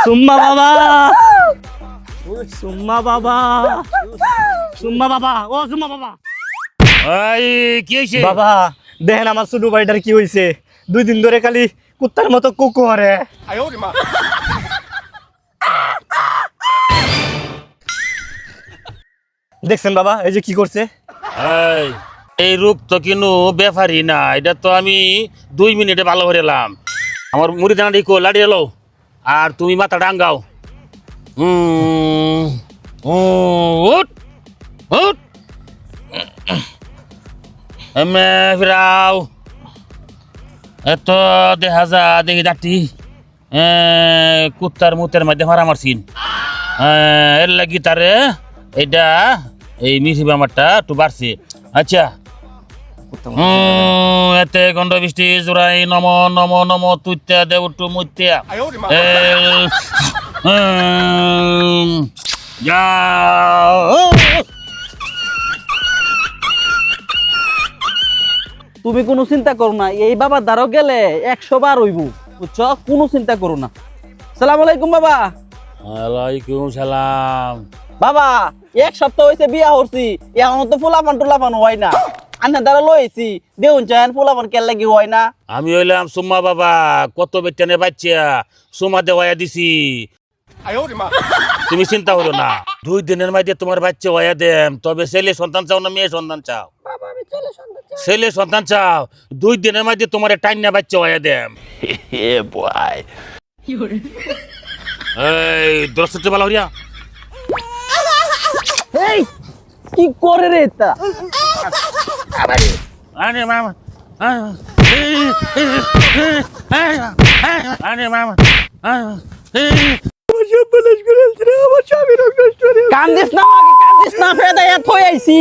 সুম্মা বাবা, সুম্মা বাবা, সুম্মা বাবা, ও সুম্মা বাবা। কি হয়েছে বাবা দেখেন আমার ছোট ভাইটার কি হয়েছে, 2 দিন ধরে খালি কুত্তার মতো কুকু করে। দেখছেন বাবা এই যে কি করছে। এই রূপ তো কিনু ব্যাপারই না, এটা তো আমি 2 মিনিটে ভালো করে এলাম। আমার মুড়ি দানা দিকো লাড়ি এলো আর তুমি মাথা ডাঙ্গাও। উঠ উঠ ফিরাও, এত দেখা যা দেখি দাঁতি কুত্তার মুতের মধ্যে মারা মারছিন। এর লাগি তারে এটা এই মিশি আমারটা একটু বাড়ছে। আচ্ছা এতে গন্ড বৃষ্টি জোড়াই নম নম নম তুইত্যা দেউটু মুত্যা তুমি কোনো চিন্তা করো না, এই বাবা দ্বারও গেলে 100 বার হইব, বুঝছো? কোনো চিন্তা করো না। সালাম আলাইকুম বাবা। ওয়ালাইকুম সালাম। বাবা 1 সপ্তাহ হয়েছে বিয়া করছি, এখন তো ফুলাপান টুলাপান হয় না। আন্না দ্বারা লইছি দেউন চান ফুলাপান কেন লাগি হয় না। আমি হইলাম সুম্মা বাবা, কত বেটানে বাচ্চা সুমা দেওয়া দিছি। তুমি চিন্তা করো না, 2 দিনের মধ্যে তোমার বাচ্চা হইয়া দেম। তবে ছেলে সন্তান চাও না মেয়ে সন্তান চাও? ছেলে সন্তান চাও, 2 দিনের মধ্যে তোমার টাইনা বাচ্চা হইয়া দেম। এই দর্শকতে ভালো হরিয়া এই কি করে রে এটা? আরে মামা আরে মামা কান্দিস না আমাকে, কান্দিস না, ফেদাইয়া থই আইছি।